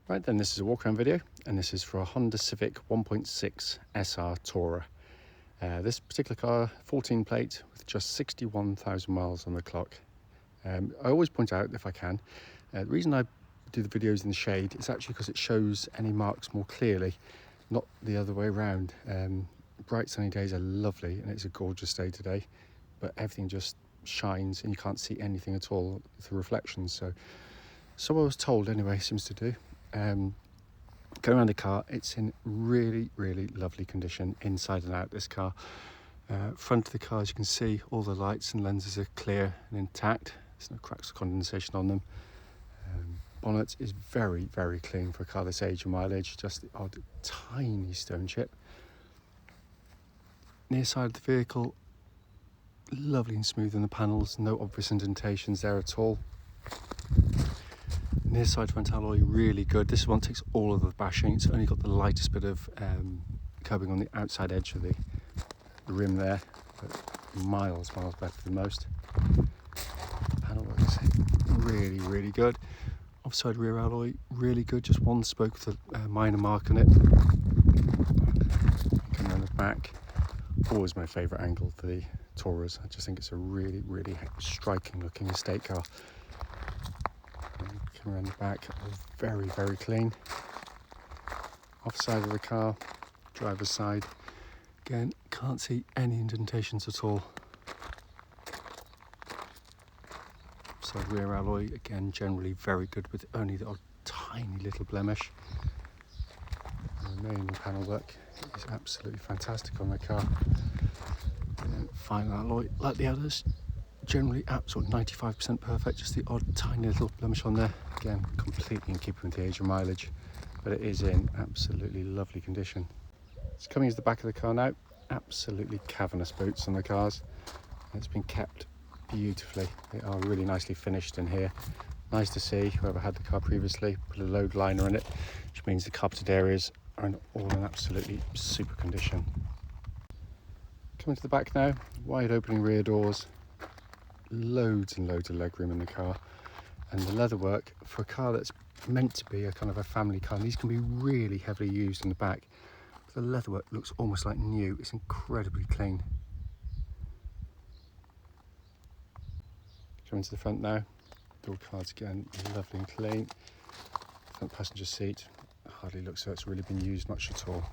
Right then, this is a walk-around video, and this is for a Honda Civic 1.6 SR Tourer. This particular car, 14 plate with just 61,000 miles on the clock. I always point out, if I can, the reason I do the videos in the shade is actually because it shows any marks more clearly, not the other way around. Bright sunny days are lovely, and it's a gorgeous day today, but everything just shines and you can't see anything at all through reflections. So I was told anyway, seems to do. Going around the car, it's in really lovely condition inside and out. This car, front of the car, as you can see, all the lights and lenses are clear and intact. There's no cracks or condensation on them. Bonnet is very clean for a car this age and mileage, just the odd tiny stone chip. Near side of the vehicle, lovely and smooth in the panels, no obvious indentations there at all. Near side front alloy, really good. This one takes all of the bashing. It's only got the lightest bit of curbing on the outside edge of the rim there, but miles better than most. Panel works really good. Offside rear alloy, really good. Just one spoke with a minor mark on it. Coming around the back, always my favourite angle for the Tourers. I just think it's a really striking looking estate car. Coming around the back, very clean. Offside of the car, driver's side, again, can't see any indentations at all. Offside rear alloy, again, generally very good with only the odd tiny little blemish. The remaining panel work is absolutely fantastic on the car. And final alloy, like the others, generally absolutely 95% perfect, just the odd tiny little blemish on there. Again, completely in keeping with the age and mileage, but it is in absolutely lovely condition. It's coming to the back of the car now. Absolutely cavernous boots on the cars. It's been kept beautifully. They are really nicely finished in here. Nice to see. Whoever had the car previously put a load liner in it, which means the carpeted areas are all in absolutely super condition. Coming to the back now, wide opening rear doors. Loads and loads of legroom in the car, and the leatherwork for a car that's meant to be a kind of a family car. These can be really heavily used in the back. The leatherwork looks almost like new. It's incredibly clean. Coming to the front now, door cards again, lovely and clean. Front passenger seat hardly looks so it's really been used much at all.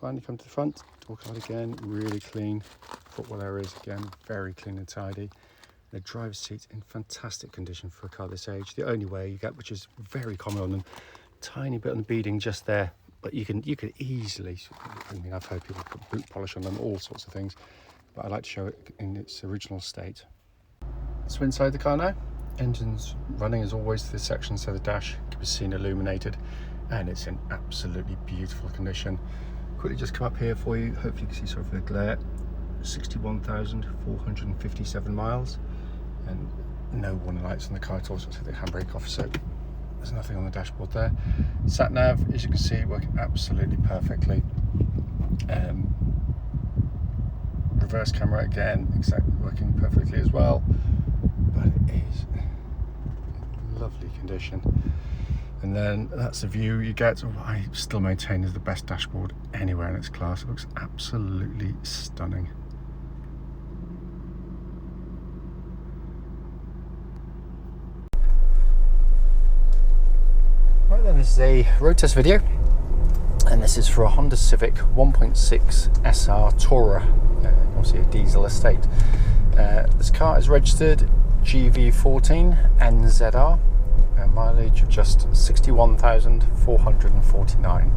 Finally come to the front, door card again, really clean. Footwell areas again, very clean and tidy. The driver's seat in fantastic condition for a car this age. The only way you get, which is very common on them, tiny bit on the beading just there, but you could easily, I mean, I've heard people put boot polish on them, all sorts of things, but I like to show it in its original state. So inside the car now, engine's running as always to this section, so the dash can be seen illuminated, and it's in absolutely beautiful condition. Quickly just come up here for you, hopefully you can see sort of the glare. 61,457 miles, and no warning lights on the car at all, so I'll take the handbrake off, so there's nothing on the dashboard there. Sat nav, as you can see, working absolutely perfectly. Reverse camera again, exactly working perfectly as well, but it is in lovely condition. And then that's the view you get. I still maintain is the best dashboard anywhere in its class. It looks absolutely stunning. Right then, this is a road test video, and this is for a Honda Civic 1.6 SR Tourer, obviously a diesel estate. This car is registered GV14NZR. Mileage of just 61,449.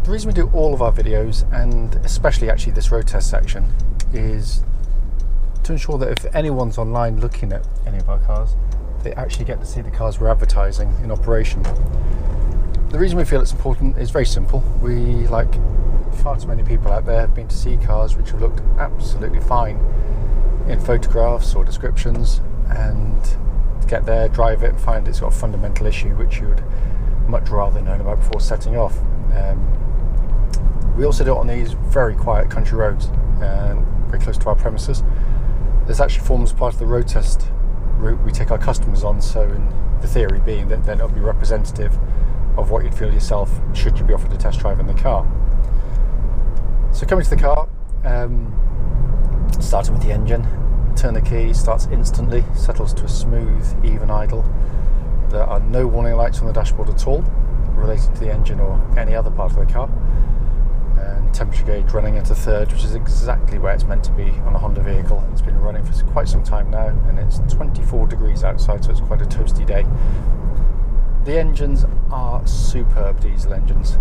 The reason we do all of our videos, and especially actually this road test section, is to ensure that if anyone's online looking at any of our cars, they actually get to see the cars we're advertising in operation. The reason we feel it's important is very simple. We, like far too many people out there, have been to see cars which have looked absolutely fine in photographs or descriptions, and get there, drive it, and find it's got a fundamental issue which you would much rather know about before setting off. We also do it on these very quiet country roads, very close to our premises. This actually forms part of the road test route we take take our customers on, so in the theory being that then it'll be representative of what you'd feel yourself should you be offered a test drive in the car. So coming to the car, starting with the engine, turn the key, starts instantly, settles to a smooth, even idle. There are no warning lights on the dashboard at all related to the engine or any other part of the car. And temperature gauge running at a third, which is exactly where it's meant to be on a Honda vehicle. It's been running for quite some time now, and it's 24 degrees outside, so it's quite a toasty day. The engines are superb diesel engines.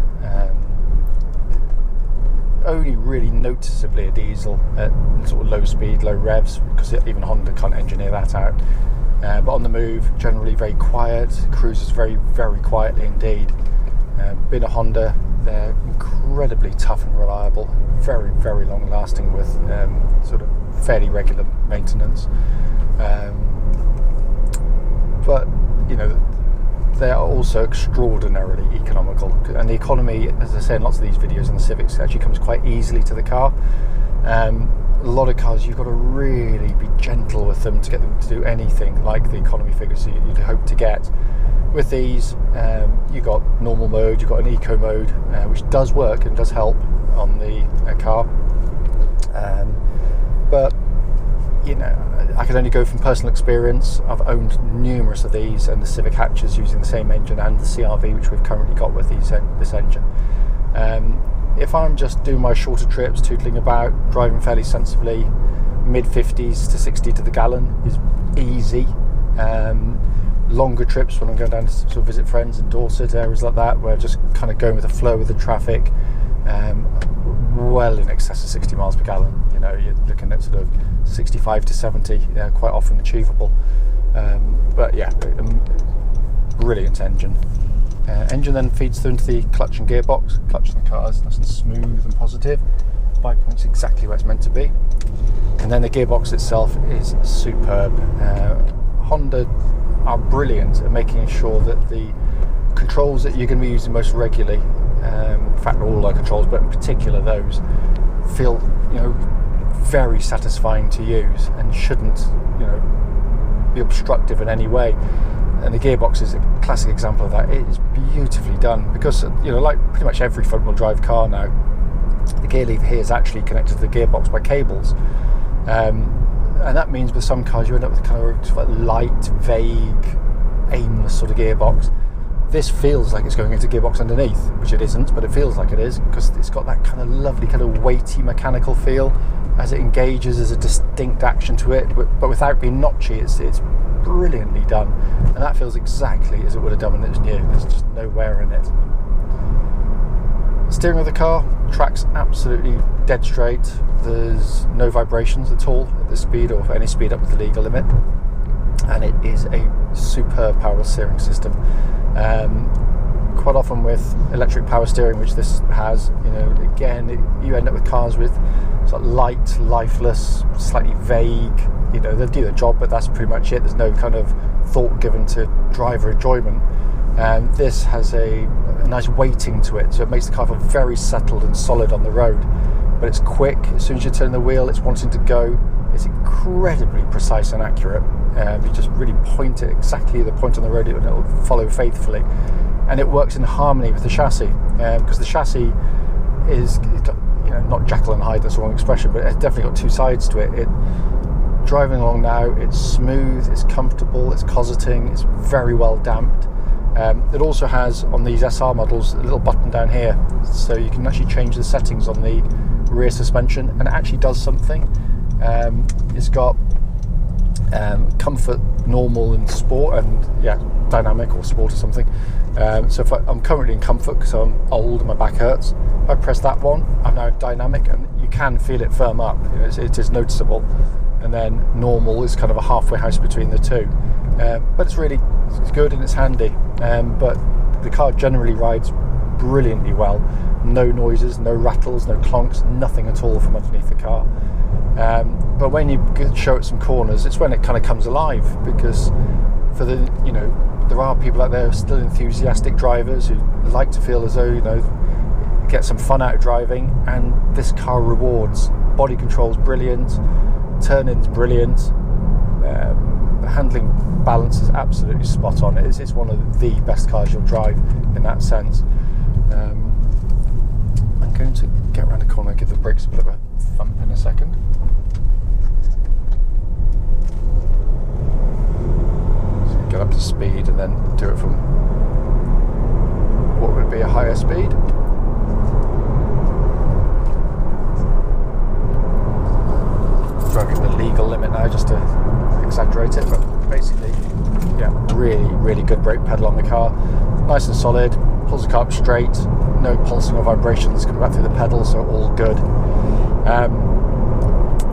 Only really noticeably a diesel at sort of low speed, low revs, because even Honda can't engineer that out. But on the move, generally very quiet, cruises very, very quietly indeed. Being a Honda, they're incredibly tough and reliable, very, very long lasting with sort of fairly regular maintenance. But, you know, they are also extraordinarily economical, and the economy, as I say in lots of these videos on the Civics, actually comes quite easily to the car. A lot of cars you've got to really be gentle with them to get them to do anything like the economy figures you'd hope to get. With these, you've got normal mode, you've got an eco mode, which does work and does help on the car. But you know, I can only go from personal experience. I've owned numerous of these and the Civic hatches using the same engine, and the CR-V, which we've currently got with this engine. If I'm just doing my shorter trips, tootling about, driving fairly sensibly, mid-50s to 60 to the gallon is easy. Longer trips when I'm going down to sort of visit friends in Dorset, areas like that, where just kind of going with the flow of the traffic, well in excess of 60 miles per gallon. You know, you're looking at sort of 65 to 70, quite often achievable. But yeah, brilliant engine. Engine then feeds through into the clutch and gearbox. Clutch in the car is nice and smooth and positive. 5 points exactly where it's meant to be. And then the gearbox itself is superb. Honda are brilliant at making sure that the controls that you're going to be using most regularly, in fact all our controls, but in particular those, feel, you know, very satisfying to use and shouldn't, you know, be obstructive in any way. And the gearbox is a classic example of that. It is beautifully done because, you know, like pretty much every front-wheel drive car now, the gear lever here is actually connected to the gearbox by cables. And that means with some cars you end up with kind of like light, vague, aimless sort of gearbox. This feels like it's going into gearbox underneath, which it isn't, but it feels like it is because it's got that kind of lovely, kind of weighty mechanical feel as it engages. There's a distinct action to it, but without being notchy. It's brilliantly done, and that feels exactly as it would have done when it was new. There's just no wear in it. Steering of the car, track's absolutely dead straight. There's no vibrations at all at this speed or any speed up to the legal limit, and it is a superb power steering system. Quite often with electric power steering, which this has, you know, again, you end up with cars with sort of light, lifeless, slightly vague, you know, they'll do their job, but that's pretty much it. There's no kind of thought given to driver enjoyment. This has a nice weighting to it, so it makes the car feel very settled and solid on the road. But it's quick. As soon as you turn the wheel, it's wanting to go. It's incredibly precise and accurate. You just really point it exactly the point on the road, and it'll follow faithfully. And it works in harmony with the chassis, because the chassis is, you know, not Jekyll and Hyde, that's the wrong expression, but it's definitely got two sides to it. Driving along now, it's smooth, it's comfortable, it's cosseting, it's very well damped. It also has, on these SR models, a little button down here, so you can actually change the settings on the rear suspension, and it actually does something. It's got comfort, normal, and sport, and yeah, dynamic or sport or something. So if I'm currently in comfort because I'm old and my back hurts, if I press that one, I'm now dynamic, and you can feel it firm up. You know, it is noticeable. And then normal is kind of a halfway house between the two. But it's good and it's handy. But the car generally rides brilliantly well. No noises, no rattles, no clonks, nothing at all from underneath the car. But when you show it some corners, it's when it kind of comes alive, because for the, you know, there are people out there still enthusiastic drivers who like to feel as though, you know, get some fun out of driving, and this car rewards. Body control's brilliant, turn-in's brilliant, the handling balance is absolutely spot on. It's one of the best cars you'll drive in that sense. I'm going to get around the corner and give the brakes a bit of a thump in a second. So get up to speed and then do it from what would be a higher speed. Driving the legal limit now just to exaggerate it, but basically, yeah, really good brake pedal on the car, nice and solid, pulls the car up straight, no pulsing or vibrations coming back through the pedal, so all good.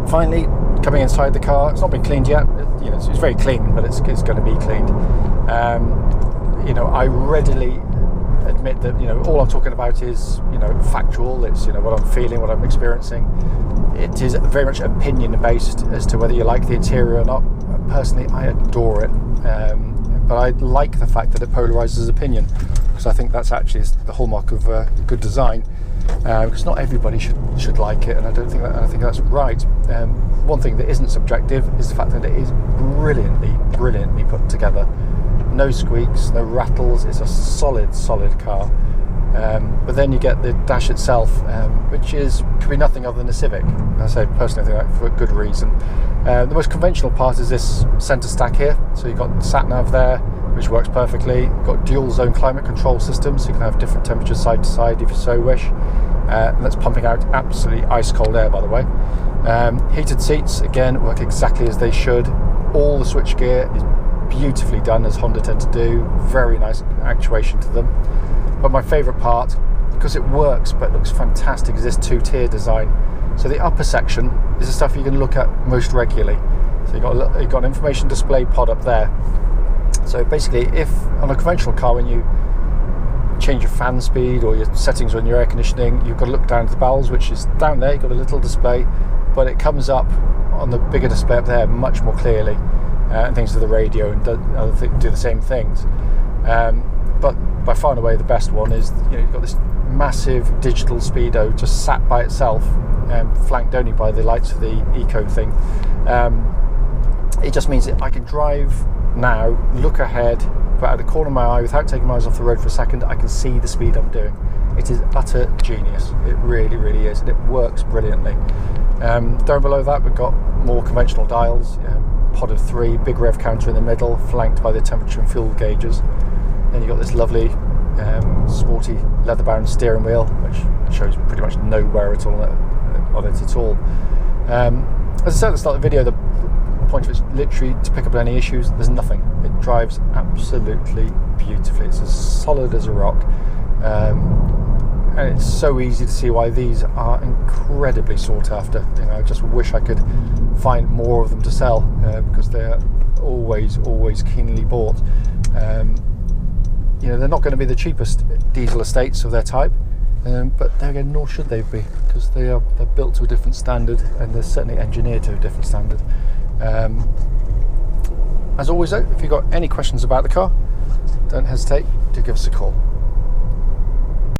Finally, coming inside the car, it's not been cleaned yet. It's very clean, but it's going to be cleaned. I readily admit that all I'm talking about is factual. It's what I'm feeling, what I'm experiencing. It is very much opinion based as to whether you like the interior or not. Personally, I adore it, but I like the fact that it polarizes opinion, because I think that's actually the hallmark of good design. Because not everybody should like it, and I think that's right. One thing that isn't subjective is the fact that it is brilliantly put together. No squeaks, no rattles. It's a solid car. But then you get the dash itself, which could be nothing other than a Civic. And I say personally, I think that for a good reason. The most conventional part is this centre stack here. So you've got sat nav there, which works perfectly. You've got dual zone climate control system, so you can have different temperatures side to side if you so wish. And that's pumping out absolutely ice cold air, by the way. Heated seats, again, work exactly as they should. All the switchgear is beautifully done, as Honda tend to do. Very nice actuation to them. But my favourite part, because it works but looks fantastic, is this two-tier design. So the upper section is the stuff you can look at most regularly. So you've got an information display pod up there. So basically, if on a conventional car, when you change your fan speed or your settings on your air conditioning, you've got to look down to the bells, which is down there. You've got a little display, but it comes up on the bigger display up there much more clearly, and things to the radio and do the same things. But by far and away the best one is you've got this massive digital speedo just sat by itself, flanked only by the lights of the eco thing. It just means that I can drive now, look ahead, but out of the corner of my eye, without taking my eyes off the road for a second, I can see the speed I'm doing. It is utter genius. It really is, and it works brilliantly. Down below that, we've got more conventional dials, pod of 3, big rev counter in the middle, flanked by the temperature and fuel gauges. Then you've got this lovely sporty leather-bound steering wheel, which shows pretty much no wear at all on it at all. As I said at the start of the video, the point of it's literally to pick up any issues. There's nothing. It drives absolutely beautifully. It's as solid as a rock, and it's so easy to see why these are incredibly sought after. I just wish I could find more of them to sell, because they're always keenly bought. They're not going to be the cheapest diesel estates of their type, but there again, nor should they be, because they're built to a different standard, and they're certainly engineered to a different standard. As always though, if you've got any questions about the car, don't hesitate to give us a call.